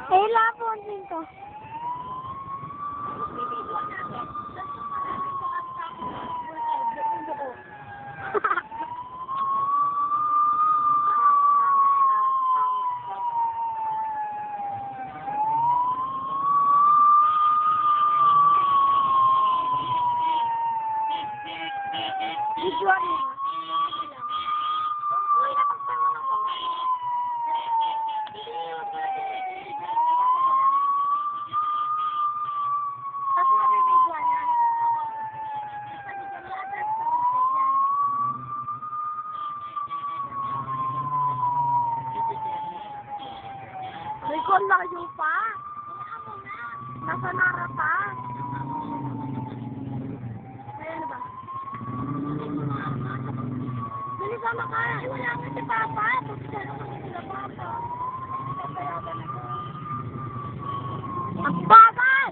Eh, lapunsin ko. Visual mo. May kon layo pa. Nasa nara pa. Ayan na ba? Dali sama ka. Ay, wala nga si Papa. Pagkala ko na sila Papa. Ang bagal!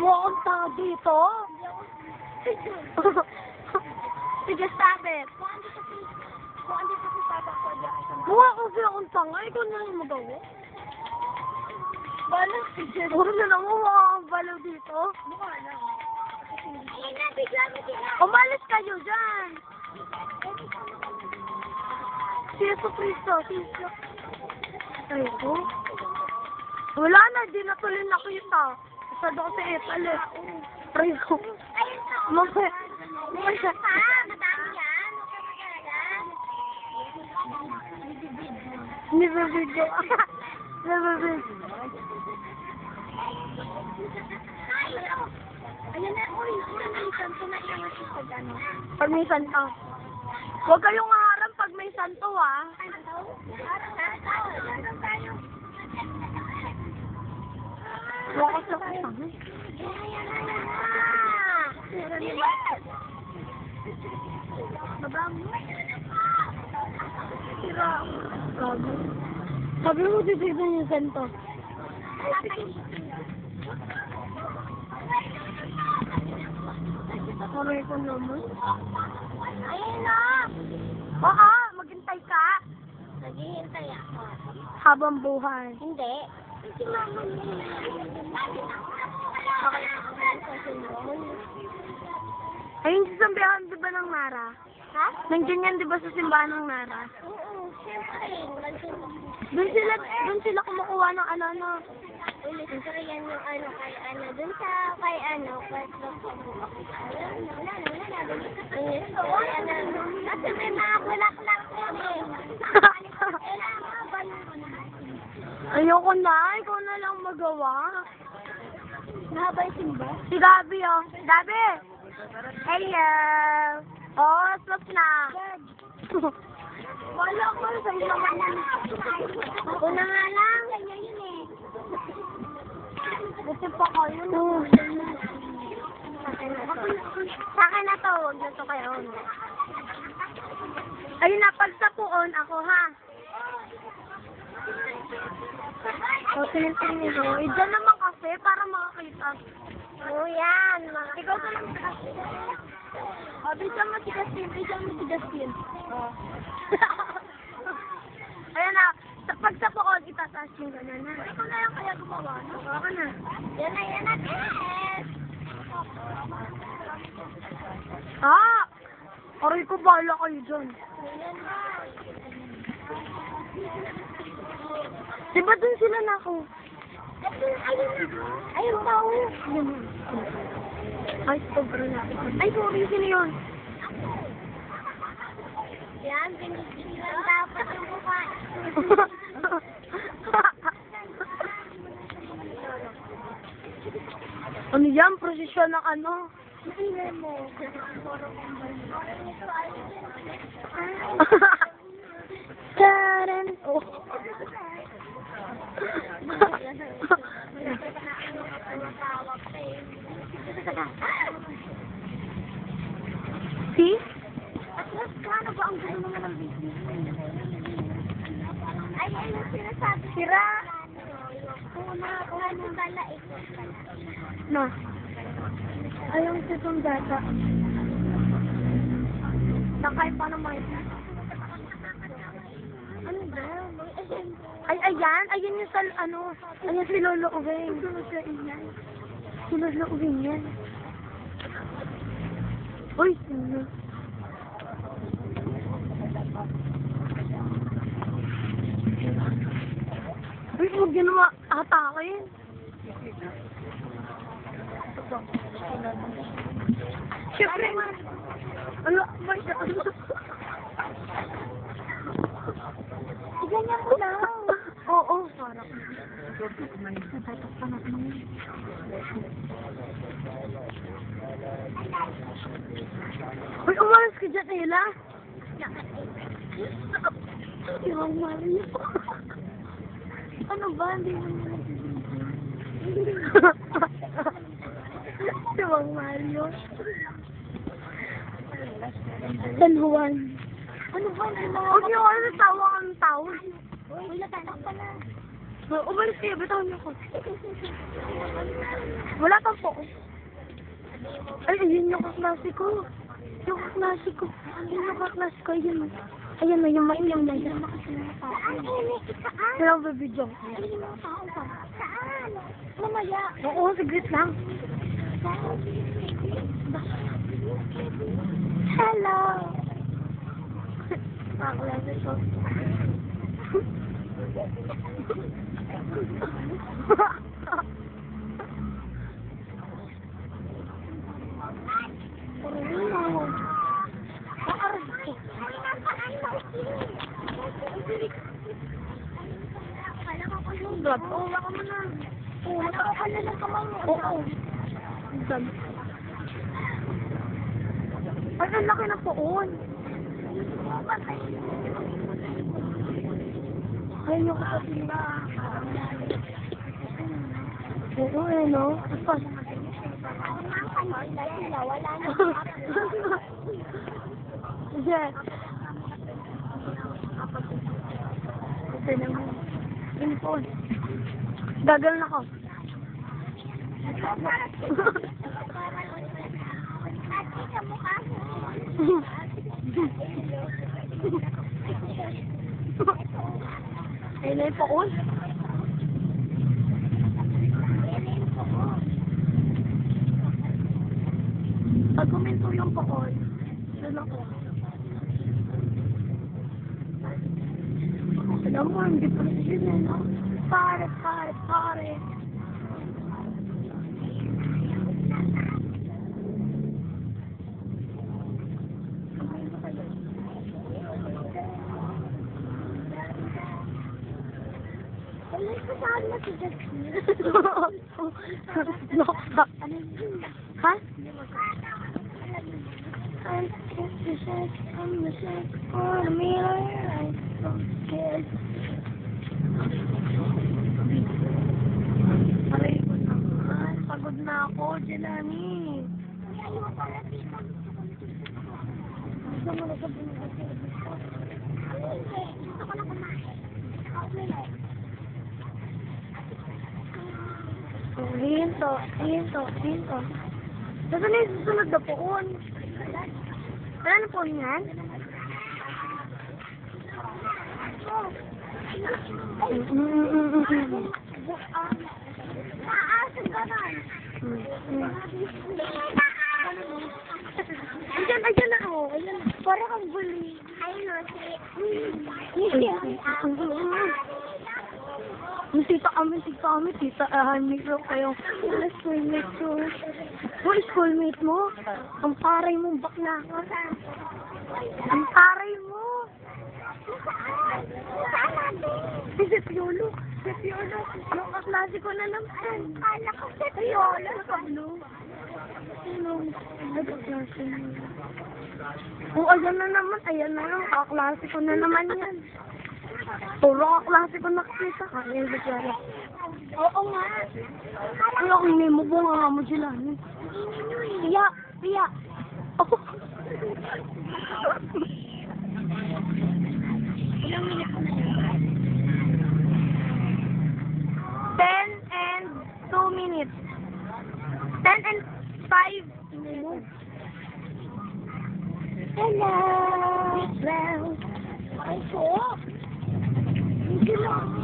Mukhang tao dito. Sige, sabi. Kung andito si Papa ko dyan. Mukha ko siya akong tanga. Ikaw na lang magawa. Balaw. Puro na lang mukha akong balaw dito. Mukha lang. Umalis kayo dyan. Si Yeso Cristo. Ay ko. Wala na. Di na tuloy nakita. Masado ko sa Epal eh. Pray ko. Madami yan. Nibibidyo. Nibibidyo. Ayan na, uy. May santo na yung masisag, ano. Pag may santo. Huwag kayong maharap pag may santo, ah. Bakit lang ka sabi? Sabi mo dito yung santo. Maray ko naman. Ayun na! Oo, maghintay ka. Naghihintay ako. Habang buhay. Hindi. Si mama niya. Ayun sa simbahan, di ba, ng Nara? Ha? Nandiyan yan, di ba, sa simbahan ng Nara? Oo, siyempre. Doon sila kumukuha ng ano. Ulit, siyempre yan yung ano, kay ano. Doon sa, kay ano, kasi may mga bulaklak yan eh. Ayoko na, ikaw na lang magawa. Nahaba yung simba? Si Gabi, oh. Gabi! Hello! Oh, stop na. Wala ko, sa'yo naman yan. Ako na nga lang. Ganyan yun eh. Gusto pa ko yun. Sa akin na to, huwag na to kayo. Ayun na, pagsapuon ako, ha? O, tinitingin mo. Diyan naman kasi, para makakita. O, yan. Ikaw ka lang kasi. O, bisa mo si Justin. Ayan na. Pagsapuon, itataas yung gano'n, ha? Ikaw na lang kaya gumawa. Ikaw ka na. Yan na, yes! Ah! Aray ko, bahala kayo dyan. Diba dun sila na ako? Ayun pa ako. Ay, sobra na. Ay, sorry, sino yun? Yan, pinisilan dapat yung mukha. Ano yan? Prosesyon ng ano? Maingay mo. Karen. Oh. See? Atlas ka, ano ba ang gulo naman ng business? Ay, ano sinasabi? Sira. Na. Ayong si Sundata. Nakay pa naman. Ano ba? Ay, ayan. Ayan yung sal, ano. Ayan si Lolo Uweng. Si Lolo Uweng yan. Uy, sino? Uy, huwag yun naman atakin. Siyempre, ano, ba siya? Ganyan mo lang. Oo, parang. Natatak pa natin. Uy, umalas ka dyan, Ella. Yung Mario. Ano ba? Hindi mo si Mang Mario. San Juan. Ano ba? Huwag niyo ano tawa kang tao. Uy, natatak pa na. Umalis kayo, bitawan niyo ko. Wala pa po. Ay, ayun yung kaklase ko. Yung kaklase ko. Ayun yung kaklase ko. Ayun. Ayun na, yung mainyang na yan. Saan? Walang bibidyo. Saan? Mamaya. Oo, saglit lang. Hello. Kaklase ko. Drop. Oo, wala ka mo na. Oo, nakakakal na ng kamay mo. Oo. Drop. Ay, ang laki na poon. Ayun yung kapatid na. Oo, eh, no? Tapos. Wala na. Jet. Ito naman. Info. Gagal na ko. Ayun na yung poon. Pag kuminto yung poon, doon ako. Alam mo, hindi pa rin yun eh, no? Pare. Saan mo si Jackson? Ha? I'm the sex for the mirror. I'm so scared. Aray ko naman. Pagod na ako, Jelani. Gusto mo na sabihin ko sa gusto ko na kumain. Hinto. Saan na yung susunod na poon? Wala na poon yan? Ayan na ako. Para kang buli. Ayun o, tita kami, tita, micro kayo. Schoolmate ko. Uy, schoolmate mo? Ang paray mong bakla ka. Ang paray mo. Si Piolo. Yung kaklase ko na naman. Kala ko si Piolo. Sino? Ay, kaklase mo. Oo, ayan na naman. Ayan na yung kaklase ko na naman yan. Puro kaklase ko nakikita. Ay, bigla. Oo nga. Ay, ako hindi mo bunga mo sila. Piya. Oh. Ilang minutes na? 10. minutes. 10 and 5 minutes. Hello! Well, ay po. Hindi lang.